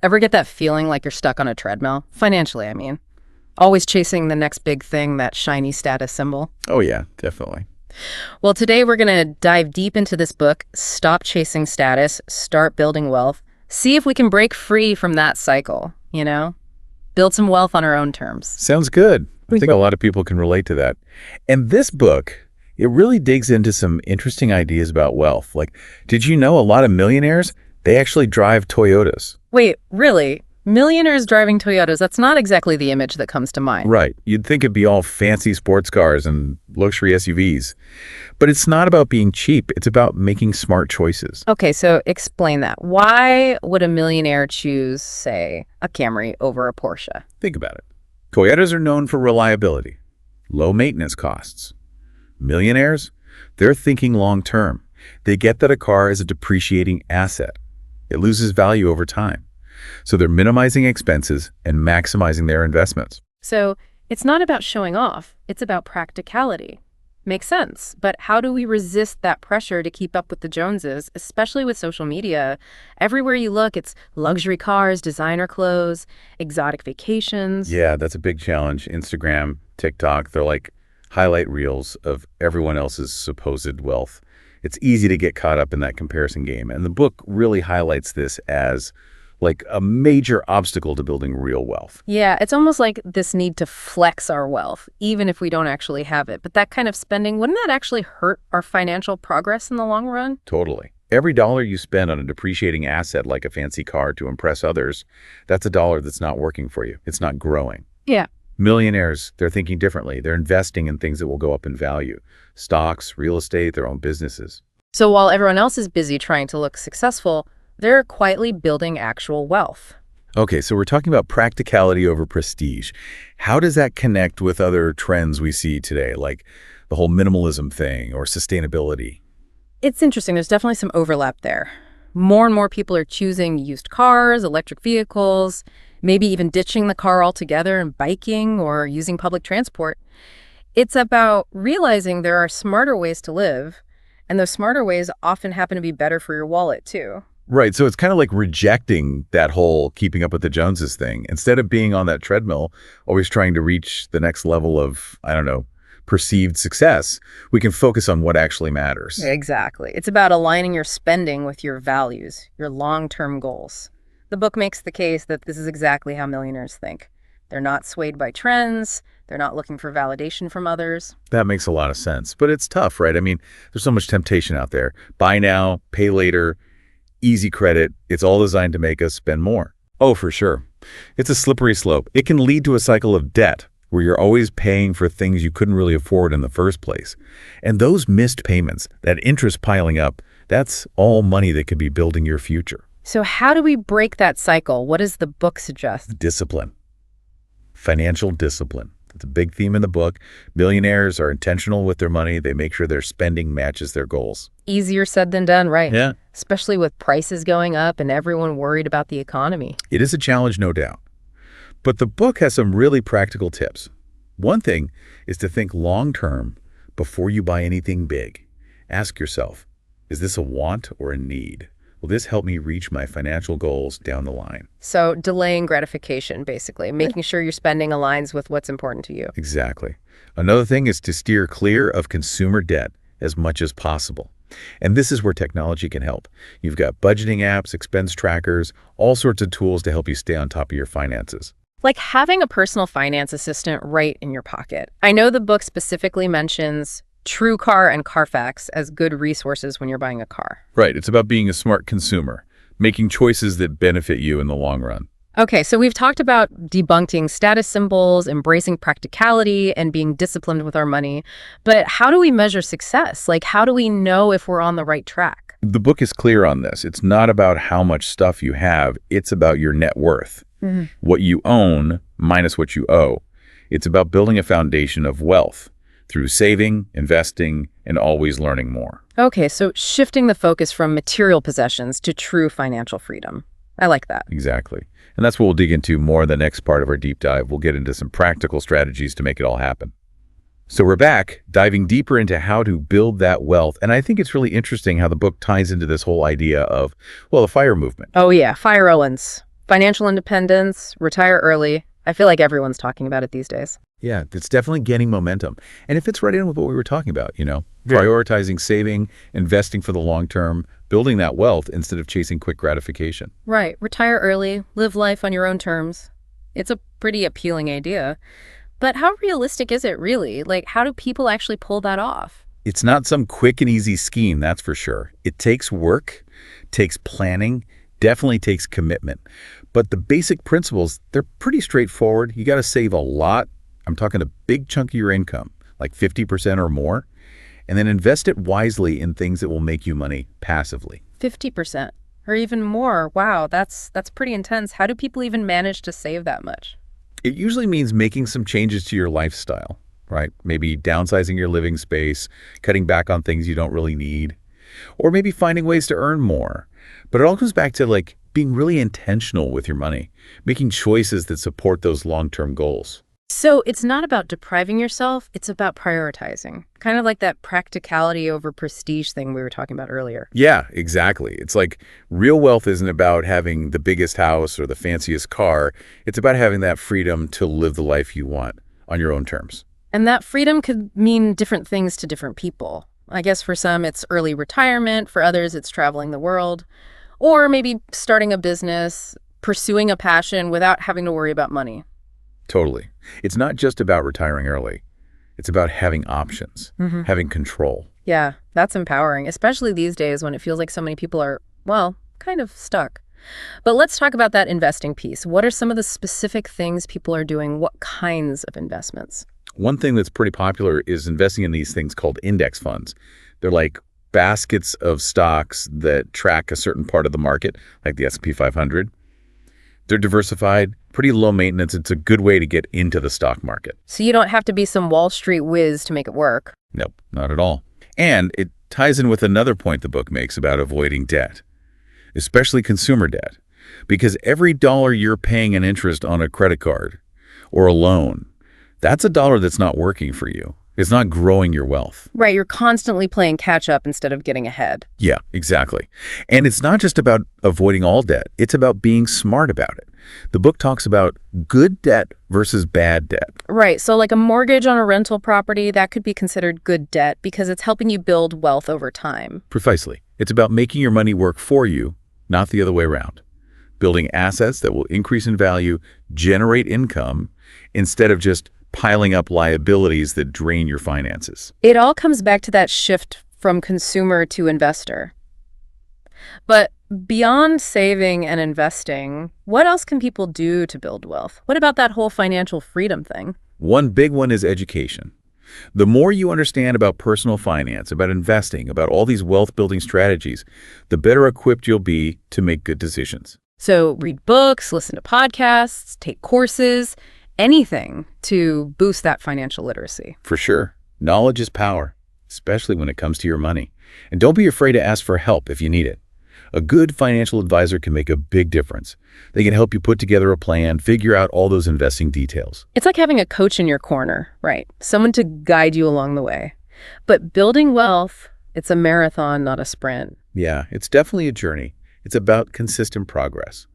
Ever get that feeling like you're stuck on a treadmill? Financially, I mean. Always chasing the next big thing, that shiny status symbol. Oh yeah, definitely. Well, today we're going to dive deep into this book, Stop Chasing Status, Start Building Wealth. See if we can break free from that cycle, Build some wealth on our own terms. Sounds good. I think a lot of people can relate to that. And this book, it really digs into some interesting ideas about wealth. Like, did you know a lot of millionaires, they actually drive Toyotas? Wait, really? Millionaires driving Toyotas, that's not exactly the image that comes to mind. Right. You'd think it'd be all fancy sports cars and luxury SUVs. But it's not about being cheap. It's about making smart choices. Okay, so explain that. Why would a millionaire choose, say, a Camry over a Porsche? Think about it. Toyotas are known for reliability, low maintenance costs. Millionaires, they're thinking long term. They get that a car is a depreciating asset. It loses value over time. So they're minimizing expenses and maximizing their investments. So it's not about showing off. It's about practicality. Makes sense. But how do we resist that pressure to keep up with the Joneses, especially with social media? Everywhere you look, it's luxury cars, designer clothes, exotic vacations. Yeah, that's a big challenge. Instagram, TikTok, they're like highlight reels of everyone else's supposed wealth. It's easy to get caught up in that comparison game. And the book really highlights this as like a major obstacle to building real wealth. Yeah, it's almost like this need to flex our wealth, even if we don't actually have it. But that kind of spending, wouldn't that actually hurt our financial progress in the long run? Totally. Every dollar you spend on a depreciating asset like a fancy car to impress others, that's a dollar that's not working for you. It's not growing. Yeah. Millionaires, they're thinking differently. They're investing in things that will go up in value. Stocks, real estate, their own businesses. So while everyone else is busy trying to look successful, they're quietly building actual wealth. Okay, so we're talking about practicality over prestige. How does that connect with other trends we see today, like the whole minimalism thing or sustainability? It's interesting. There's definitely some overlap there. More and more people are choosing used cars, electric vehicles, maybe even ditching the car altogether and biking or using public transport. It's about realizing there are smarter ways to live, and those smarter ways often happen to be better for your wallet, too. Right. So it's kind of like rejecting that whole keeping up with the Joneses thing. Instead of being on that treadmill, always trying to reach the next level of, perceived success, we can focus on what actually matters. Exactly. It's about aligning your spending with your values, your long-term goals. The book makes the case that this is exactly how millionaires think. They're not swayed by trends. They're not looking for validation from others. That makes a lot of sense. But it's tough, right? I mean, there's so much temptation out there. Buy now, pay later. Easy credit, it's all designed to make us spend more. Oh, for sure. It's a slippery slope. It can lead to a cycle of debt where you're always paying for things you couldn't really afford in the first place. And those missed payments, that interest piling up, that's all money that could be building your future. So how do we break that cycle? What does the book suggest? Discipline. Financial discipline. It's a big theme in the book. Millionaires are intentional with their money. They make sure their spending matches their goals. Easier said than done, right? Yeah. Especially with prices going up and everyone worried about the economy. It is a challenge, no doubt. But the book has some really practical tips. One thing is to think long-term before you buy anything big. Ask yourself, is this a want or a need? Will this help me reach my financial goals down the line? So delaying gratification, basically, making sure your spending aligns with what's important to you. Exactly. Another thing is to steer clear of consumer debt as much as possible. And this is where technology can help. You've got budgeting apps, expense trackers, all sorts of tools to help you stay on top of your finances. Like having a personal finance assistant right in your pocket. I know the book specifically mentions TrueCar and Carfax as good resources when you're buying a car. Right. It's about being a smart consumer, making choices that benefit you in the long run. Okay, so we've talked about debunking status symbols, embracing practicality, and being disciplined with our money. But how do we measure success? Like, how do we know if we're on the right track? The book is clear on this. It's not about how much stuff you have. It's about your net worth. Mm-hmm. What you own minus what you owe. It's about building a foundation of wealth through saving, investing, and always learning more. Okay, so shifting the focus from material possessions to true financial freedom. I like that. Exactly. And that's what we'll dig into more in the next part of our deep dive. We'll get into some practical strategies to make it all happen. So we're back, diving deeper into how to build that wealth. And I think it's really interesting how the book ties into this whole idea of, well, the FIRE movement. Oh yeah, Fire Owens. Financial independence, retire early. I feel like everyone's talking about it these days. Yeah, it's definitely gaining momentum. And it fits right in with what we were talking about, Yeah. prioritizing saving, investing for the long term, building that wealth instead of chasing quick gratification. Right. Retire early, live life on your own terms. It's a pretty appealing idea. But how realistic is it really? Like, how do people actually pull that off? It's not some quick and easy scheme, that's for sure. It takes work, takes planning, definitely takes commitment. But the basic principles, they're pretty straightforward. You got to save a lot. I'm talking a big chunk of your income, like 50% or more, and then invest it wisely in things that will make you money passively. 50% or even more. Wow, that's pretty intense. How do people even manage to save that much? It usually means making some changes to your lifestyle, right? Maybe downsizing your living space, cutting back on things you don't really need, or maybe finding ways to earn more. But it all comes back to like being really intentional with your money, making choices that support those long-term goals. So it's not about depriving yourself, it's about prioritizing. Kind of like that practicality over prestige thing we were talking about earlier. Yeah, exactly. It's like real wealth isn't about having the biggest house or the fanciest car. It's about having that freedom to live the life you want on your own terms. And that freedom could mean different things to different people. I guess for some it's early retirement, for others it's traveling the world, or maybe starting a business, pursuing a passion without having to worry about money. Totally. It's not just about retiring early. It's about having options, having control. Yeah, that's empowering, especially these days when it feels like so many people are, well, kind of stuck. But let's talk about that investing piece. What are some of the specific things people are doing? What kinds of investments? One thing that's pretty popular is investing in these things called index funds. They're like baskets of stocks that track a certain part of the market, like the S&P 500. They're diversified, pretty low maintenance. It's a good way to get into the stock market. So you don't have to be some Wall Street whiz to make it work. Nope, not at all. And it ties in with another point the book makes about avoiding debt, especially consumer debt, because every dollar you're paying in interest on a credit card or a loan, that's a dollar that's not working for you. It's not growing your wealth. Right, you're constantly playing catch up instead of getting ahead. Yeah, exactly. And it's not just about avoiding all debt. It's about being smart about it. The book talks about good debt versus bad debt. Right, so like a mortgage on a rental property, that could be considered good debt because it's helping you build wealth over time. Precisely. It's about making your money work for you, not the other way around. Building assets that will increase in value, generate income, instead of just piling up liabilities that drain your finances. It all comes back to that shift from consumer to investor. But beyond saving and investing, what else can people do to build wealth? What about that whole financial freedom thing? One big one is education. The more you understand about personal finance, about investing, about all these wealth-building strategies, the better equipped you'll be to make good decisions. So read books, listen to podcasts, take courses, anything to boost that financial literacy. For sure. Knowledge is power, especially when it comes to your money. And don't be afraid to ask for help if you need it. A good financial advisor can make a big difference. They can help you put together a plan, figure out all those investing details. It's like having a coach in your corner, right? Someone to guide you along the way. But building wealth, it's a marathon, not a sprint. Yeah, it's definitely a journey. It's about consistent progress,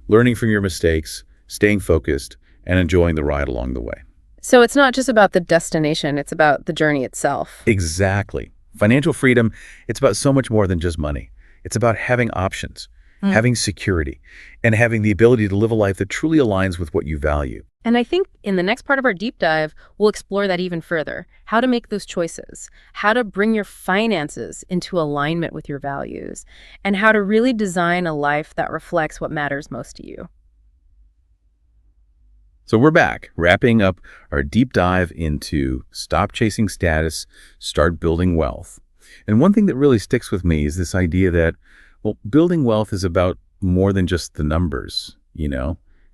learning from your mistakes, staying focused, and enjoying the ride along the way. So it's not just about the destination, it's about the journey itself. Exactly. Financial freedom, it's about so much more than just money. It's about having options, having security, and having the ability to live a life that truly aligns with what you value. And I think in the next part of our deep dive, we'll explore that even further. How to make those choices, how to bring your finances into alignment with your values, and how to really design a life that reflects what matters most to you. So we're back, wrapping up our deep dive into stop chasing status, start building wealth. And one thing that really sticks with me is this idea that, well, building wealth is about more than just the numbers,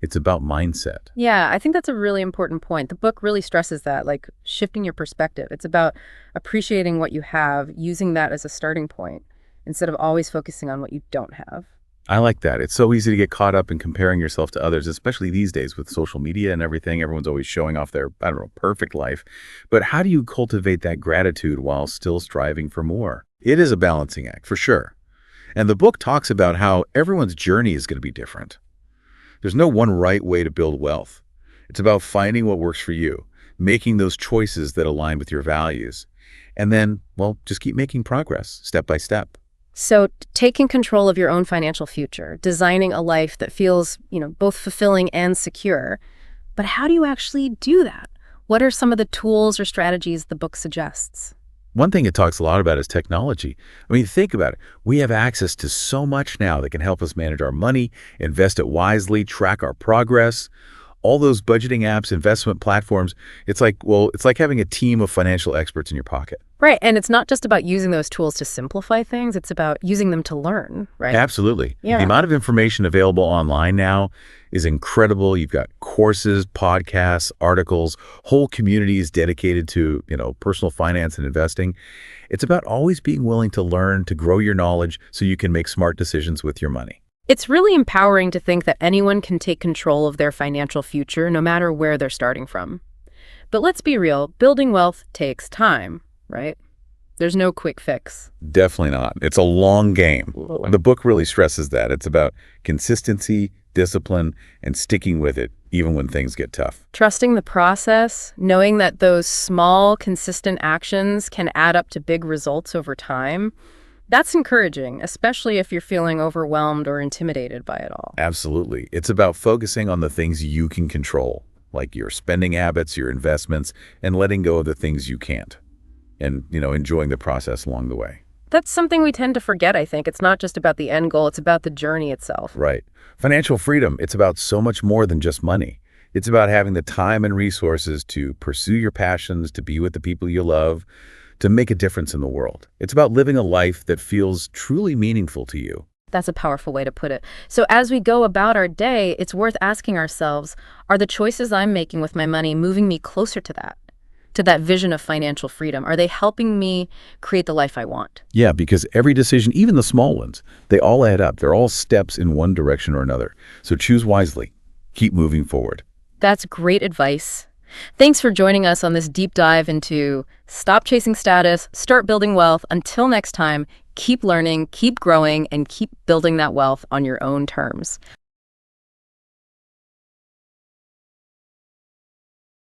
It's about mindset. Yeah, I think that's a really important point. The book really stresses that, like shifting your perspective. It's about appreciating what you have, using that as a starting point, instead of always focusing on what you don't have. I like that. It's so easy to get caught up in comparing yourself to others, especially these days with social media and everything. Everyone's always showing off their, perfect life. But how do you cultivate that gratitude while still striving for more? It is a balancing act, for sure. And the book talks about how everyone's journey is going to be different. There's no one right way to build wealth. It's about finding what works for you, making those choices that align with your values, and then, well, just keep making progress step by step. So taking control of your own financial future, designing a life that feels, both fulfilling and secure. But how do you actually do that? What are some of the tools or strategies the book suggests? One thing it talks a lot about is technology. I mean, think about it. We have access to so much now that can help us manage our money, invest it wisely, track our progress. All those budgeting apps, investment platforms, it's like having a team of financial experts in your pocket. Right, and it's not just about using those tools to simplify things, it's about using them to learn, right? Absolutely. The Yeah. amount of information available online now is incredible. You've got courses, podcasts, articles, whole communities dedicated to, personal finance and investing. It's about always being willing to learn, to grow your knowledge so you can make smart decisions with your money. It's really empowering to think that anyone can take control of their financial future no matter where they're starting from. But let's be real, building wealth takes time, right? There's no quick fix. Definitely not. It's a long game. The book really stresses that. It's about consistency, discipline, and sticking with it, even when things get tough. Trusting the process, knowing that those small, consistent actions can add up to big results over time, that's encouraging, especially if you're feeling overwhelmed or intimidated by it all. Absolutely. It's about focusing on the things you can control, like your spending habits, your investments, and letting go of the things you can't. And, enjoying the process along the way. That's something we tend to forget, I think. It's not just about the end goal, it's about the journey itself. Right. Financial freedom, it's about so much more than just money. It's about having the time and resources to pursue your passions, to be with the people you love, to make a difference in the world. It's about living a life that feels truly meaningful to you. That's a powerful way to put it. So as we go about our day, it's worth asking ourselves, are the choices I'm making with my money moving me closer to that vision of financial freedom? Are they helping me create the life I want? Yeah, because every decision, even the small ones, they all add up. They're all steps in one direction or another. So choose wisely. Keep moving forward. That's great advice. Thanks for joining us on this deep dive into stop chasing status, start building wealth. Until next time, keep learning, keep growing, and keep building that wealth on your own terms.